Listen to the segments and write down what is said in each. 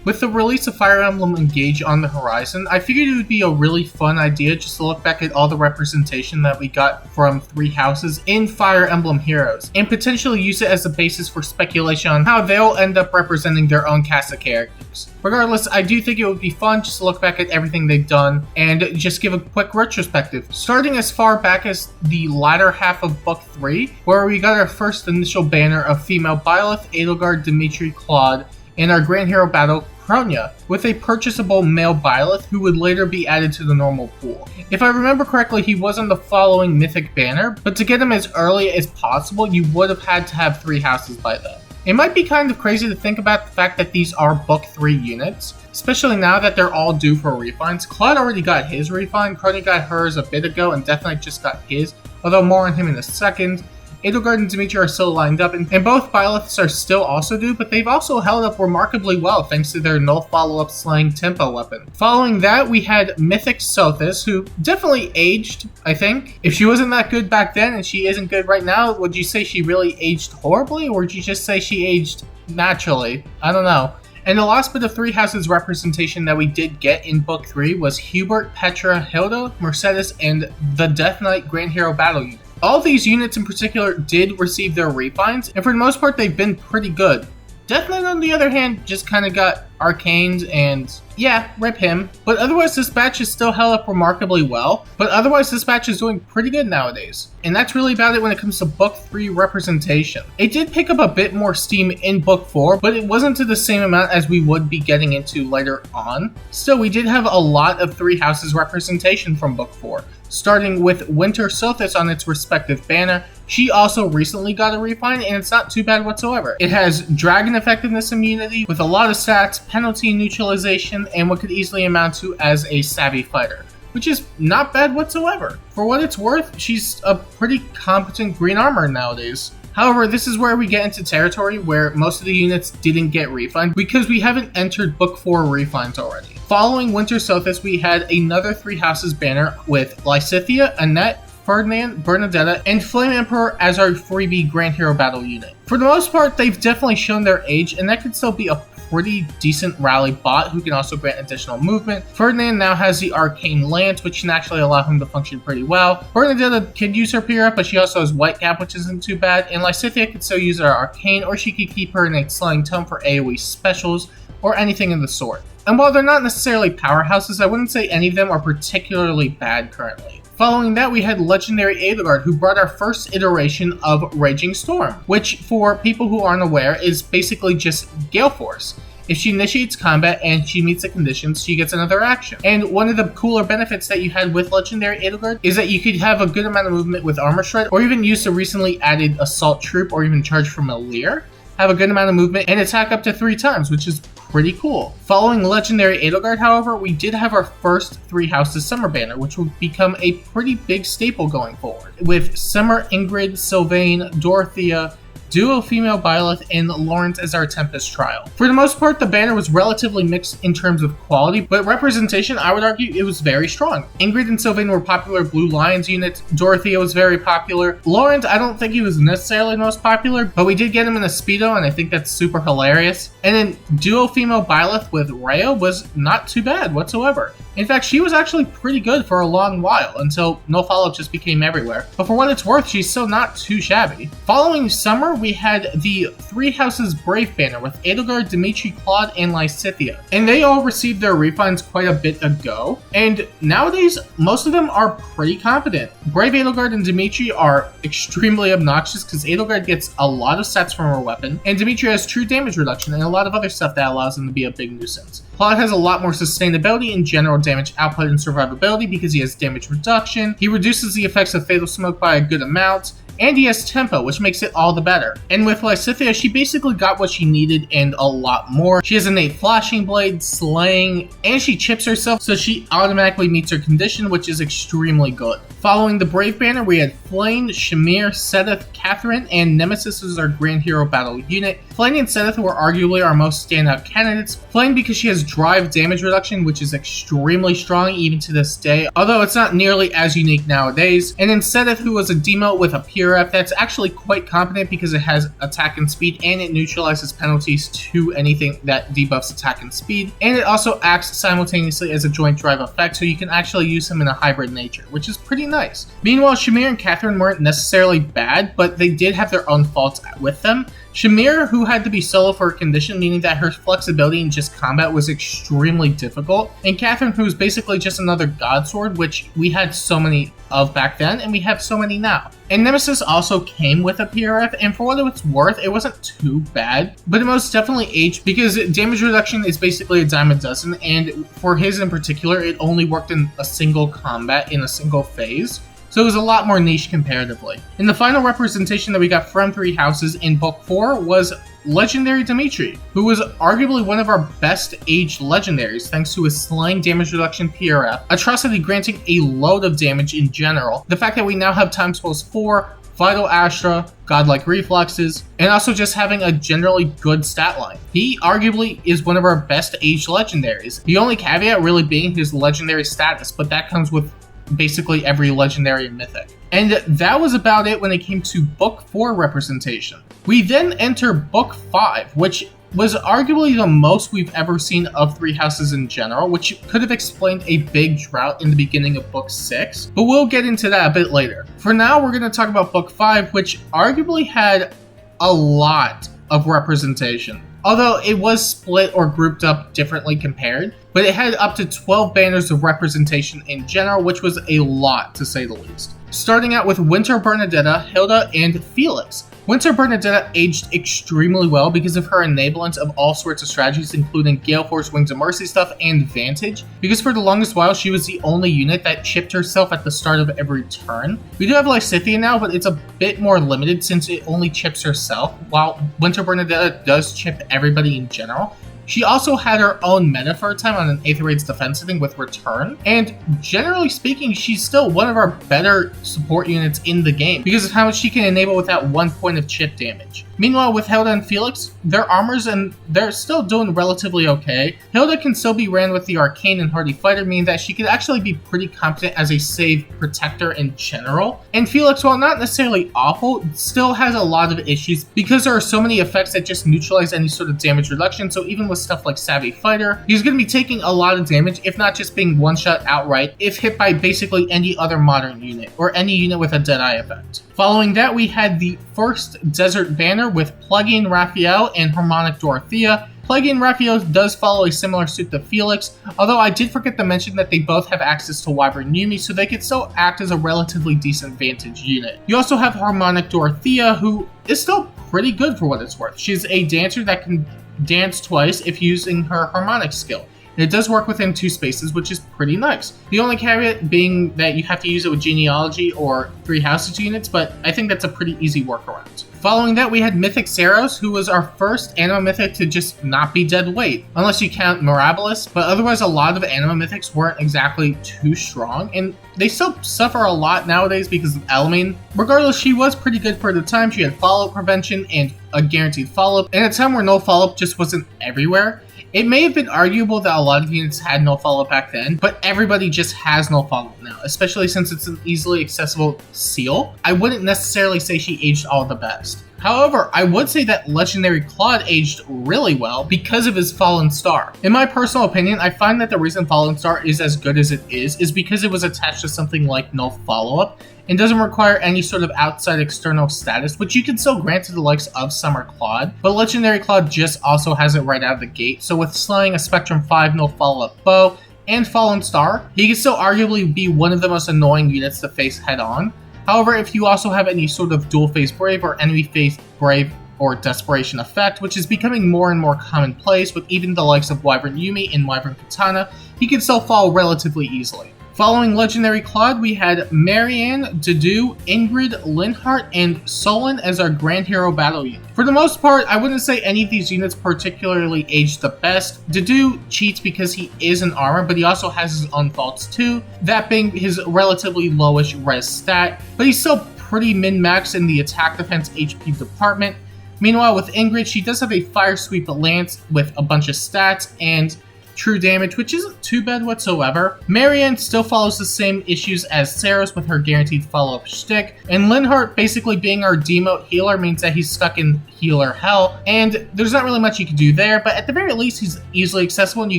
With the release of Fire Emblem Engage on the horizon, I figured it would be a really fun idea just to look back at all the representation that we got from 3 houses in Fire Emblem Heroes, and potentially use it as a basis for speculation on how they'll end up representing their own cast of characters. Regardless, I do think it would be fun just to look back at everything they've done and just give a quick retrospective, starting as far back as the latter half of Book 3, where we got our first initial banner of female Byleth, Edelgard, Dimitri, Claude, and our Grand Hero battle, Kronya, with a purchasable male Byleth who would later be added to the normal pool. If I remember correctly, he was on the following mythic banner, but to get him as early as possible, you would have had to have 3 houses by then. It might be kind of crazy to think about the fact that these are Book 3 units, especially now that they're all due for refines. Claude already got his refine, Kronya got hers a bit ago, and Death Knight just got his, although more on him in a second. Edelgard and Dimitri are still lined up, and both Byleths are still also due, but they've also held up remarkably well thanks to their null follow-up slaying tempo weapon. Following that, we had Mythic Sothis, who definitely aged, I think. If she wasn't that good back then and she isn't good right now, would you say she really aged horribly, or would you just say she aged naturally? I don't know. And the last bit of 3 houses representation that we did get in Book 3 was Hubert, Petra, Hilda, Mercedes, and the Death Knight Grand Hero battle unit. All of these units in particular did receive their refines, and for the most part they've been pretty good. Death Knight, on the other hand, just kind of got arcaned, and yeah, rip him. But otherwise this batch is still held up remarkably well, but otherwise this batch is doing pretty good nowadays. And that's really about it when it comes to Book 3 representation. It did pick up a bit more steam in Book 4, but it wasn't to the same amount as we would be getting into later on. Still, we did have a lot of 3 houses representation from Book 4. Starting with Winter Sothis on its respective banner. She also recently got a refine, and it's not too bad whatsoever. It has Dragon Effectiveness Immunity with a lot of stats, penalty neutralization, and what could easily amount to as a Savvy Fighter, which is not bad whatsoever. For what it's worth, she's a pretty competent green armor nowadays. However, this is where we get into territory where most of the units didn't get refined because we haven't entered Book 4 refines already. Following Winter Sothis, we had another 3 houses banner with Lysithea, Annette, Ferdinand, Bernadetta, and Flame Emperor as our freebie Grand Hero battle unit. For the most part, they've definitely shown their age, and that could still be a pretty decent rally bot who can also grant additional movement. Ferdinand now has the Arcane Lance, which can actually allow him to function pretty well. Bernadetta could use her Pure Up, but she also has White Cap, which isn't too bad. And Lysithea could still use her Arcane, or she could keep her Innate Slaying Tome for AoE specials, or anything of the sort. And while they're not necessarily powerhouses, I wouldn't say any of them are particularly bad currently. Following that, we had Legendary Edelgard, who brought our first iteration of Raging Storm, which, for people who aren't aware, is basically just Gale Force. If she initiates combat and she meets the conditions, she gets another action. And one of the cooler benefits that you had with Legendary Edelgard is that you could have a good amount of movement with Armor Shred, or even use the recently added Assault Troop, or even Charge from a Leer. Have a good amount of movement and attack up to 3 times, which is pretty cool. Following Legendary Edelgard, however, we did have our first 3 houses summer banner, which will become a pretty big staple going forward, with Summer, Ingrid, Sylvain, Dorothea, duo female Byleth, and Lawrence as our Tempest Trial. For the most part, the banner was relatively mixed in terms of quality, but representation, I would argue, it was very strong. Ingrid and Sylvain were popular Blue Lions units, Dorothea was very popular. Lawrence, I don't think he was necessarily the most popular, but we did get him in a Speedo, and I think that's super hilarious. And then duo female Byleth with Rhea was not too bad whatsoever. In fact, she was actually pretty good for a long while, until no follow-up just became everywhere. But for what it's worth, she's still not too shabby. Following summer, we had the 3 houses Brave banner with Edelgard, Dimitri, Claude, and Lysithea. And they all received their refines quite a bit ago. And nowadays, most of them are pretty competent. Brave Edelgard and Dimitri are extremely obnoxious because Edelgard gets a lot of stats from her weapon, and Dimitri has true damage reduction and a lot of other stuff that allows him to be a big nuisance. Claude has a lot more sustainability and general damage output and survivability because he has damage reduction. He reduces the effects of Fatal Smoke by a good amount, and he has tempo, which makes it all the better. And with Lysithea, she basically got what she needed and a lot more. She has innate Flashing Blade, Slaying, and she chips herself, so she automatically meets her condition, which is extremely good. Following the Brave banner, we had Flayn, Shamir, Seteth, Catherine, and Nemesis as our Grand Hero battle unit. Flayn and Seteth were arguably our most standout candidates. Flayn because she has drive damage reduction, which is extremely strong even to this day, although it's not nearly as unique nowadays. And then Seteth, who was a demote with a PRF that's actually quite competent because it has attack and speed, and it neutralizes penalties to anything that debuffs attack and speed. And it also acts simultaneously as a joint drive effect, so you can actually use him in a hybrid nature, which is pretty nice. Meanwhile, Shamir and Catherine weren't necessarily bad, but they did have their own faults with them. Shamir, who had to be solo for a condition, meaning that her flexibility in just combat was extremely difficult, and Catherine, who was basically just another god sword, which we had so many of back then, and we have so many now. And Nemesis also came with a PRF, and for what it was worth, it wasn't too bad, but it most definitely aged because damage reduction is basically a dime a dozen, and for his in particular, it only worked in a single combat in a single phase. So it was a lot more niche comparatively. And the final representation that we got from Three Houses in Book 4 was Legendary Dimitri, who was arguably one of our best aged legendaries thanks to his Slaying damage reduction PRF, Atrocity granting a load of damage in general, the fact that we now have Time Spells 4, Vital Astra, Godlike Reflexes, and also just having a generally good stat line. He arguably is one of our best aged legendaries, the only caveat really being his legendary status, but that comes with basically every legendary and mythic. And that was about it when it came to Book 4 representation. We then enter Book 5, which was arguably the most we've ever seen of Three Houses in general, which could have explained a big drought in the beginning of Book 6, but we'll get into that a bit later. For now, we're going to talk about Book 5, which arguably had a lot of representation. Although it was split or grouped up differently compared, but it had up to 12 banners of representation in general, which was a lot to say the least. Starting out with Winter Bernadetta, Hilda, and Felix. Winter Bernadetta aged extremely well because of her enablance of all sorts of strategies, including Gale Force, Wings of Mercy stuff, and Vantage, because for the longest while she was the only unit that chipped herself at the start of every turn. We do have Lysithea now, but it's a bit more limited since it only chips herself, while Winter Bernadetta does chip everybody in general. She also had her own meta for a time on an Aether Raid's defense setting with Return, and generally speaking, she's still one of our better support units in the game because of how much she can enable without 1 point of chip damage. Meanwhile, with Hilda and Felix, their armors and they're still doing relatively okay. Hilda can still be ran with the Arcane and Hardy Fighter, meaning that she could actually be pretty competent as a save protector in general. And Felix, while not necessarily awful, still has a lot of issues because there are so many effects that just neutralize any sort of damage reduction, so even with stuff like Savvy Fighter, he's going to be taking a lot of damage, if not just being one-shot outright, if hit by basically any other modern unit, or any unit with a Deadeye effect. Following that, we had the first Desert banner with Plagueon Raphael and Harmonic Dorothea. Plagueon Raphael does follow a similar suit to Felix, although I did forget to mention that they both have access to Wyvern Yumi, so they could still act as a relatively decent Vantage unit. You also have Harmonic Dorothea, who is still pretty good for what it's worth. She's a dancer that can dance twice if using her Harmonic skill. And it does work within 2 spaces, which is pretty nice. The only caveat being that you have to use it with Genealogy or Three Houses units, but I think that's a pretty easy workaround. Following that, we had Mythic Saros, who was our first Anima Mythic to just not be dead weight, unless you count Mirabilis, but otherwise a lot of Anima Mythics weren't exactly too strong, and they still suffer a lot nowadays because of Elamine. Regardless, she was pretty good for the time. She had follow-up prevention and a guaranteed follow-up, and at a time where no follow-up just wasn't everywhere. It may have been arguable that a lot of units had no follow-up back then, but everybody just has no follow-up now, especially since it's an easily accessible seal. I wouldn't necessarily say she aged all the best. However, I would say that Legendary Claude aged really well because of his Fallen Star. In my personal opinion, I find that the reason Fallen Star is as good as it is because it was attached to something like no follow-up, and doesn't require any sort of outside external status, which you can still grant to the likes of Summer Claude, but Legendary Claude just also has it right out of the gate, so with slaying a Spectrum 5 no follow-up bow and Fallen Star, he can still arguably be one of the most annoying units to face head-on. However, if you also have any sort of dual phase Brave or enemy phase Brave or Desperation effect, which is becoming more and more commonplace with even the likes of Wyvern Yumi and Wyvern Katana, he can still fall relatively easily. Following Legendary Claude, we had Marianne, Dedue, Ingrid, Linhardt, and Solon as our Grand Hero battle unit. For the most part, I wouldn't say any of these units particularly aged the best. Dedue cheats because he is an armor, but he also has his own faults too, that being his relatively lowish res stat, but he's still pretty min-max in the attack defense HP department. Meanwhile, with Ingrid, she does have a Fire Sweep Lance with a bunch of stats and true damage, which isn't too bad whatsoever. Marianne still follows the same issues as Sarah's with her guaranteed follow-up shtick, and Linhardt basically being our demote healer means that he's stuck in healer hell, and there's not really much you can do there, but at the very least he's easily accessible and you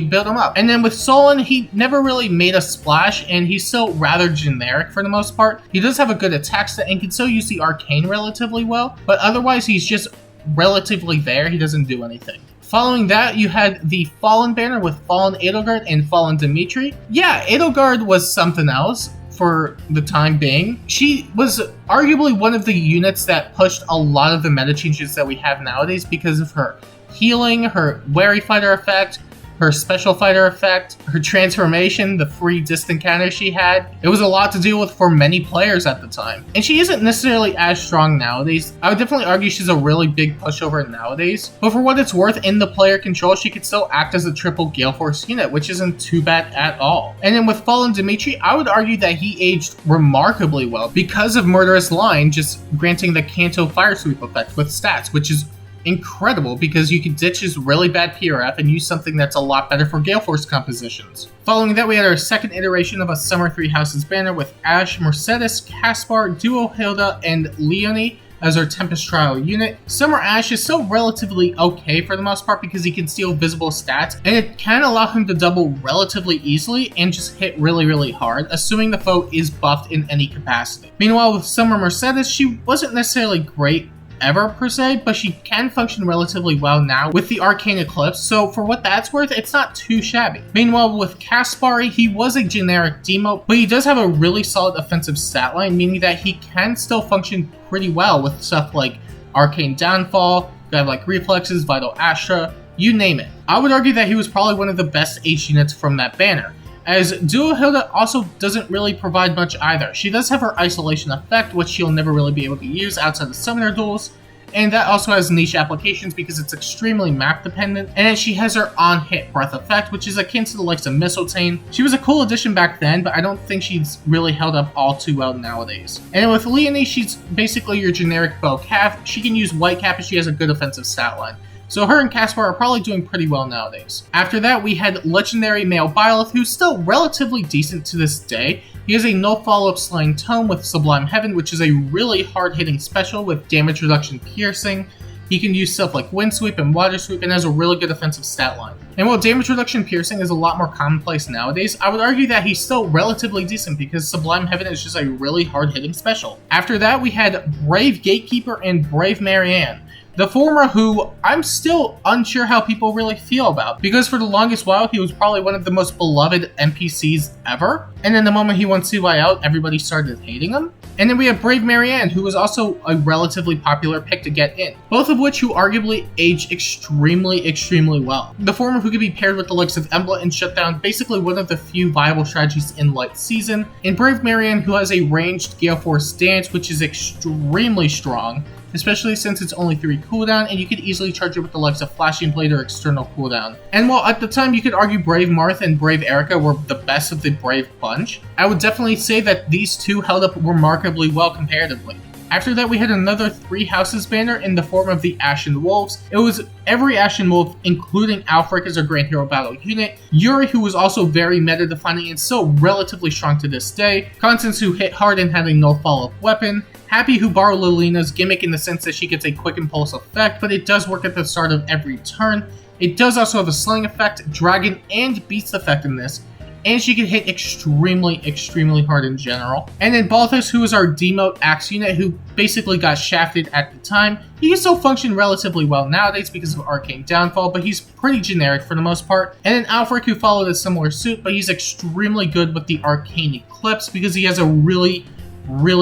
can build him up. And then with Solon, he never really made a splash, and he's still rather generic for the most part. He does have a good attack stat and can still use the arcane relatively well, but otherwise he's just relatively there. He doesn't do anything. Following that, you had the Fallen banner with Fallen Edelgard and Fallen Dimitri. Yeah, Edelgard was something else for the time being. She was arguably one of the units that pushed a lot of the meta changes that we have nowadays because of her healing, her wary fighter effect, her special fighter effect, her transformation, the free distant counter she had. It was a lot to deal with for many players at the time. And she isn't necessarily as strong nowadays. I would definitely argue she's a really big pushover nowadays. But for what it's worth, in the player control, she could still act as a triple Gale Force unit, which isn't too bad at all. And then with Fallen Dimitri, I would argue that he aged remarkably well because of Murderous Line just granting the Kanto Fire Sweep effect with stats, which is incredible because you can ditch his really bad PRF and use something that's a lot better for Gale Force compositions. Following that, we had our second iteration of a Summer Three Houses banner with Ashe, Mercedes, Caspar, Duo Hilda, and Leonie as our Tempest Trial unit. Summer Ashe is still relatively okay for the most part because he can steal visible stats, and it can allow him to double relatively easily and just hit really hard, assuming the foe is buffed in any capacity. Meanwhile, with Summer Mercedes, she wasn't necessarily great ever per se, but she can function relatively well now with the Arcane Eclipse, so for what that's worth, it's not too shabby. Meanwhile, with Caspari, he was a generic demote, but he does have a really solid offensive stat line, meaning that he can still function pretty well with stuff like Arcane Downfall, you have like Reflexes, Vital Astra, you name it. I would argue that he was probably one of the best H units from that banner, as Duo Hilda also doesn't really provide much either. She does have her isolation effect, which she'll never really be able to use outside of summoner duels, and that also has niche applications because it's extremely map dependent, and then she has her on-hit breath effect, which is akin to the likes of Mistletoe. She was a cool addition back then, but I don't think she's really held up all too well nowadays. And with Leonie, she's basically your generic bow calf. She can use white cap and she has a good offensive stat line. So her and Caspar are probably doing pretty well nowadays. After that, we had Legendary Male Byleth, who's still relatively decent to this day. He has a no follow-up Slaying Tome with Sublime Heaven, which is a really hard-hitting special with damage reduction piercing. He can use stuff like Wind Sweep and Water Sweep and has a really good offensive stat line. And while damage reduction piercing is a lot more commonplace nowadays, I would argue that he's still relatively decent because Sublime Heaven is just a really hard-hitting special. After that, we had Brave Gatekeeper and Brave Marianne. The former, who I'm still unsure how people really feel about, because for the longest while he was probably one of the most beloved NPCs ever, and then the moment he won CY out, everybody started hating him. And then we have Brave Marianne, who was also a relatively popular pick to get in, both of which who arguably age extremely well. The former, who could be paired with the likes of Emblem and Shutdown, basically one of the few viable strategies in Light Season, and Brave Marianne, who has a ranged Gale Force stance, which is extremely strong, especially since it's only 3 cooldown, and you could easily charge it with the likes of Flashing Blade or External cooldown. And while at the time you could argue Brave Martha and Brave Erica were the best of the Brave bunch, I would definitely say that these two held up remarkably well comparatively. After that, we had another Three Houses banner in the form of the Ashen Wolves. It was every Ashen Wolf, including Alfric as a Grand Hero battle unit, Yuri, who was also very meta-defining and still relatively strong to this day, Constance, who hit hard and had a no follow-up weapon, Happy, who borrowed Lilina's gimmick in the sense that she gets a quick impulse effect, but it does work at the start of every turn. It does also have a sling effect, dragon, and beast effect in this, and she can hit extremely hard in general. And then Balthus, who is our demote axe unit, who basically got shafted at the time. He can still function relatively well nowadays because of Arcane Downfall, but he's pretty generic for the most part. And then Alfric, who followed a similar suit, but he's extremely good with the Arcane Eclipse because he has a really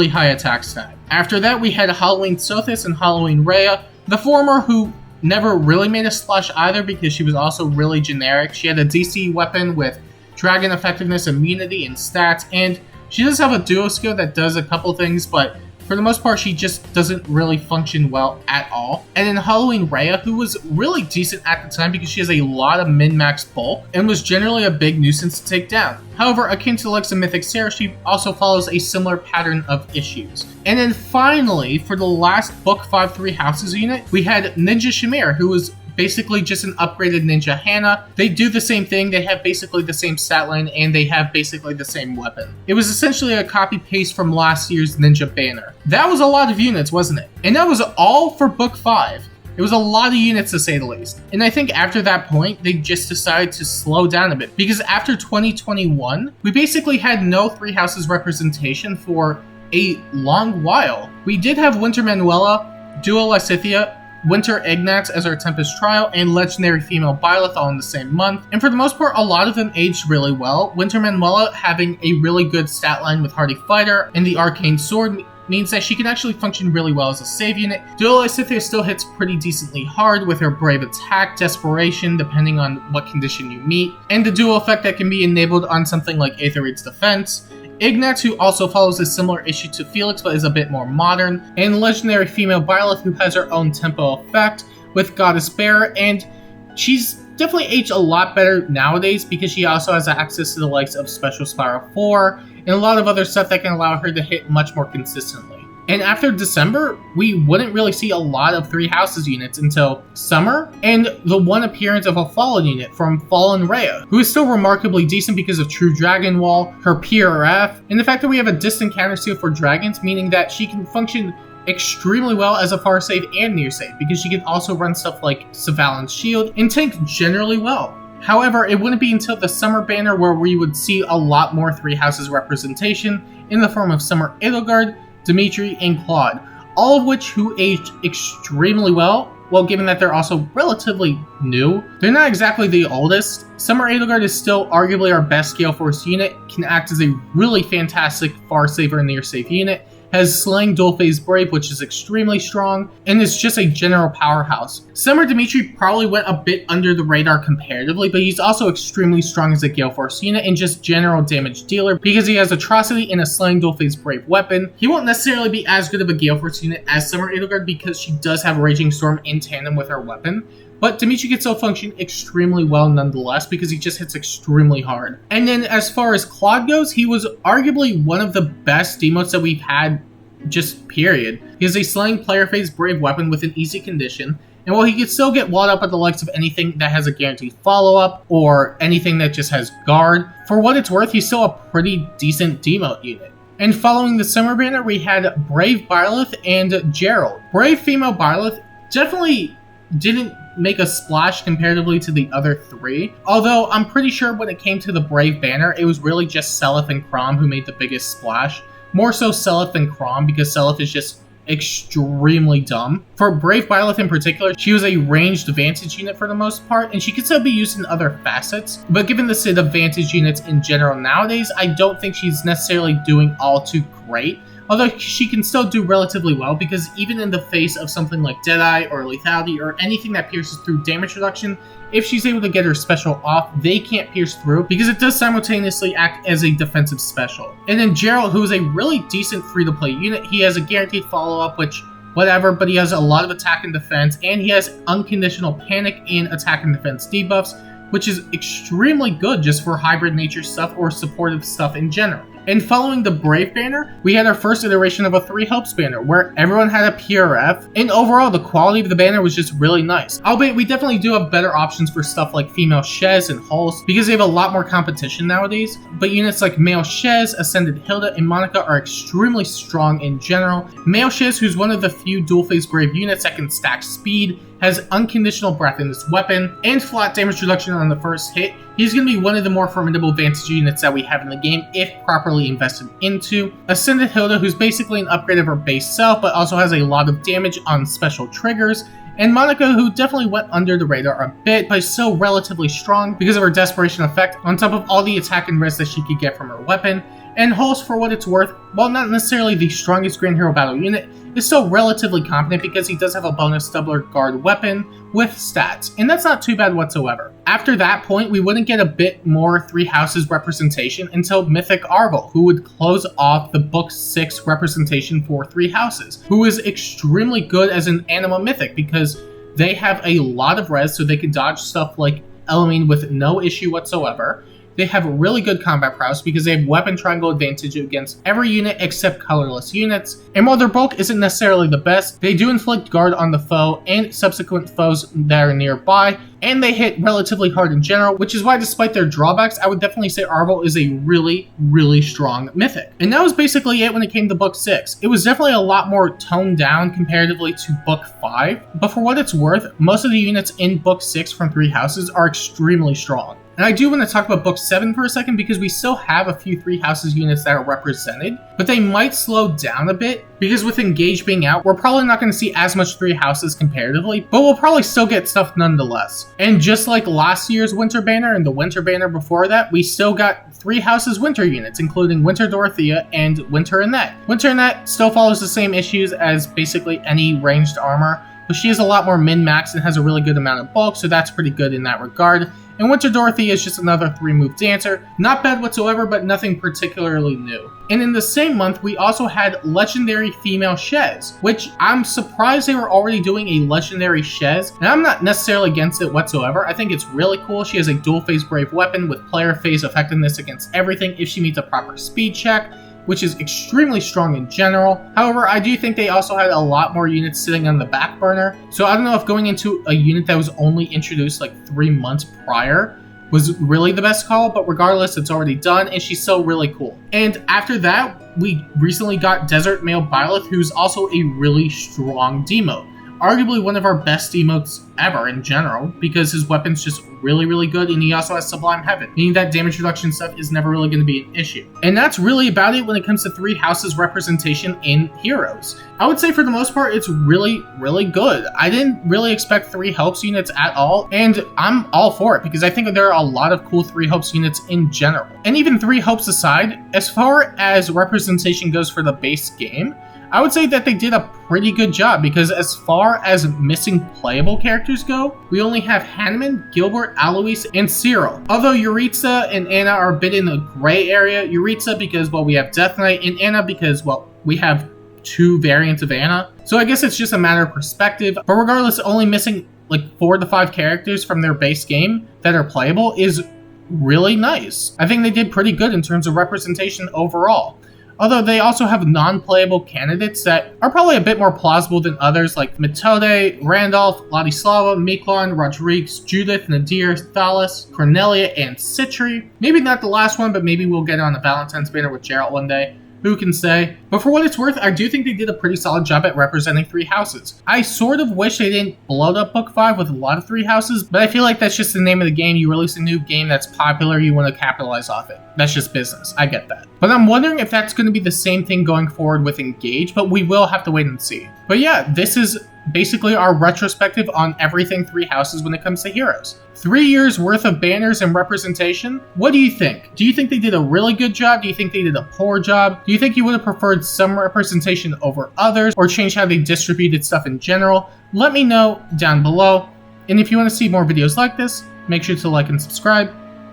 high attack stat. After that, we had Halloween Sothis and Halloween Rhea, the former who never really made a splash either because she was also really generic. She had a DC weapon with dragon effectiveness, immunity, and stats, and she does have a duo skill that does a couple things, but for the most part, she just doesn't really function well at all. And then Halloween Rhea, who was really decent at the time because she has a lot of min-max bulk and was generally a big nuisance to take down. However, akin to the likes of Mythic Sarah, she also follows a similar pattern of issues. And then finally, for the last Book 5 3 Houses unit, we had Ninja Shamir, who was basically just an upgraded Ninja Hannah. They do the same thing, they have basically the same stat line, and they have basically the same weapon. It was essentially a copy-paste from last year's Ninja Banner. That was a lot of units, wasn't it? And that was all for Book 5. It was a lot of units to say the least. And I think after that point, they just decided to slow down a bit, because after 2021, we basically had no 3 Houses representation for a long while. We did have Winter Manuela, Duo Lysithea, Winter Ignatz as our Tempest Trial, and Legendary Female Byleth all in the same month. And for the most part, a lot of them aged really well. Winter Manuela having a really good stat line with Hardy Fighter and the Arcane Sword means that she can actually function really well as a save unit. Duo Lysithea still hits pretty decently hard with her Brave Attack, Desperation, depending on what condition you meet, and the dual effect that can be enabled on something like Aetherite's Defense. Ignatz, who also follows a similar issue to Felix but is a bit more modern, and Legendary Female Byleth, who has her own tempo effect with Goddess Bearer, and she's definitely aged a lot better nowadays because she also has access to the likes of Special Spiral 4 and a lot of other stuff that can allow her to hit much more consistently. And after December, we wouldn't really see a lot of 3 Houses units until summer, and the one appearance of a Fallen unit from Fallen Rhea, who is still remarkably decent because of True Dragon Wall, her PRF, and the fact that we have a distant counter seal for dragons, meaning that she can function extremely well as a far save and near save, because she can also run stuff like Savalin's Shield and tank generally well. However, it wouldn't be until the summer banner where we would see a lot more 3 Houses representation in the form of Summer Edelgard, Dimitri, and Claude, all of which who aged extremely well. Well, given that they're also relatively new, they're not exactly the oldest. Summer Edelgard is still arguably our best Gale Force unit, can act as a really fantastic far saver and near save unit, has Slaying Dual Phase Brave, which is extremely strong, and is just a general powerhouse. Summer Dimitri probably went a bit under the radar comparatively, but he's also extremely strong as a Gale Force unit and just general damage dealer because he has Atrocity and a Slaying Dual Phase Brave weapon. He won't necessarily be as good of a Gale Force unit as Summer Edelgard because she does have Raging Storm in tandem with her weapon, but Dimitri can still function extremely well nonetheless because he just hits extremely hard. And then as far as Claude goes, he was arguably one of the best demotes that we've had, just period. He has a Slaying Player Phase Brave weapon with an easy condition, and while he can still get walled up at the likes of anything that has a guaranteed follow-up or anything that just has guard, for what it's worth, he's still a pretty decent demote unit. And following the summer banner, we had Brave Byleth and Gerald. Brave Female Byleth definitely didn't make a splash comparatively to the other 3, although I'm pretty sure when it came to the Brave banner, it was really just Seliph and Chrom who made the biggest splash. More so Seliph than Chrom, because Seliph is just extremely dumb. For Brave Byleth in particular, she was a ranged Vantage unit for the most part, and she could still be used in other facets, but given the state of Vantage units in general nowadays, I don't think she's necessarily doing all too great. Although she can still do relatively well, because even in the face of something like Deadeye or Lethality or anything that pierces through damage reduction, if she's able to get her special off, they can't pierce through because it does simultaneously act as a defensive special. And then Gerald, who is a really decent free-to-play unit, he has a guaranteed follow-up, which whatever, but he has a lot of attack and defense, and he has unconditional panic and attack and defense debuffs, which is extremely good just for hybrid nature stuff or supportive stuff in general. And following the Brave banner, we had our first iteration of a 3 Helps banner, where everyone had a PRF, and overall the quality of the banner was just really nice. Albeit we definitely do have better options for stuff like female Shez and Hulse, because they have a lot more competition nowadays, but units like male Shez, Ascended Hilda, and Monica are extremely strong in general. Male Shez, who's one of the few dual phase Brave units that can stack speed, has unconditional breath in his weapon, and flat damage reduction on the first hit. He's going to be one of the more formidable Vantage units that we have in the game if properly invested into. Ascended Hilda, who's basically an upgrade of her base self, but also has a lot of damage on special triggers. And Monica, who definitely went under the radar a bit, but is still relatively strong because of her Desperation effect, on top of all the attack and res that she could get from her weapon. And Hulse, for what it's worth, while not necessarily the strongest Grand Hero battle unit, is still relatively competent because he does have a bonus Doubler Guard weapon with stats, and that's not too bad whatsoever. After that point, we wouldn't get a bit more Three Houses representation until Mythic Arvel, who would close off the Book 6 representation for Three Houses, who is extremely good as an Anima Mythic because they have a lot of res, so they can dodge stuff like Elamine with no issue whatsoever. They have really good combat prowess because they have weapon triangle advantage against every unit except colorless units. And while their bulk isn't necessarily the best, they do inflict guard on the foe and subsequent foes that are nearby, and they hit relatively hard in general, which is why despite their drawbacks, I would definitely say Arvel is a really, really strong mythic. And that was basically it when it came to Book 6. It was definitely a lot more toned down comparatively to Book 5, but for what it's worth, most of the units in Book 6 from Three Houses are extremely strong. And I do want to talk about Book 7 for a second because we still have a few Three Houses units that are represented, but they might slow down a bit because with Engage being out, we're probably not going to see as much Three Houses comparatively, but we'll probably still get stuff nonetheless. And just like last year's Winter Banner and the Winter Banner before that, we still got Three Houses Winter units, including Winter Dorothea and Winter Annette. Winter Annette still follows the same issues as basically any ranged armor, but she has a lot more min-max and has a really good amount of bulk, so that's pretty good in that regard. And Winter Dorothea is just another 3-move dancer. Not bad whatsoever, but nothing particularly new. And in the same month, we also had Legendary Female Shez, which I'm surprised they were already doing a Legendary Shez, and I'm not necessarily against it whatsoever. I think it's really cool. She has a dual phase brave weapon with player phase effectiveness against everything if she meets a proper speed check, which is extremely strong in general. However, I do think they also had a lot more units sitting on the back burner. So I don't know if going into a unit that was only introduced like 3 months prior was really the best call, but regardless, it's already done, and she's still really cool. And after that, we recently got Desert Male Byleth, who's also a really strong demote. Arguably one of our best emotes ever in general, because his weapon's just really, really good, and he also has Sublime Heaven, meaning that damage reduction stuff is never really going to be an issue. And that's really about it when it comes to Three Houses representation in Heroes. I would say for the most part, it's really, really good. I didn't really expect Three Helps units at all, and I'm all for it, because I think there are a lot of cool Three Helps units in general. And even Three Helps aside, as far as representation goes for the base game, I would say that they did a pretty good job because as far as missing playable characters go, we only have Hanuman, Gilbert, Alois, and Cyril. Although Yuritsa and Anna are a bit in the gray area. Yuritsa because, well, we have Death Knight, and Anna because, well, we have 2 variants of Anna. So I guess it's just a matter of perspective. But regardless, only missing like 4 to 5 characters from their base game that are playable is really nice. I think they did pretty good in terms of representation overall. Although they also have non-playable candidates that are probably a bit more plausible than others like Methode, Randolph, Ladislava, Miklon, Rodriguez, Judith, Nadir, Thalas, Cornelia, and Citri. Maybe not the last one, but maybe we'll get on a Valentine's banner with Geralt one day. Who can say? But for what it's worth, I do think they did a pretty solid job at representing Three Houses. I sort of wish they didn't bloat up Book 5 with a lot of Three Houses, but I feel like that's just the name of the game. You release a new game that's popular, you want to capitalize off it. That's just business. I get that. But I'm wondering if that's going to be the same thing going forward with Engage, but we will have to wait and see. But yeah, this is basically our retrospective on everything Three Houses when it comes to Heroes. 3 years worth of banners and representation. What do you think? Do you think they did a really good job? Do you think they did a poor job? Do you think you would have preferred some representation over others or change how they distributed stuff in general? Let me know down below. And if you want to see more videos like this, make sure to like and subscribe.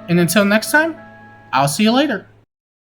And until next time, I'll see you later.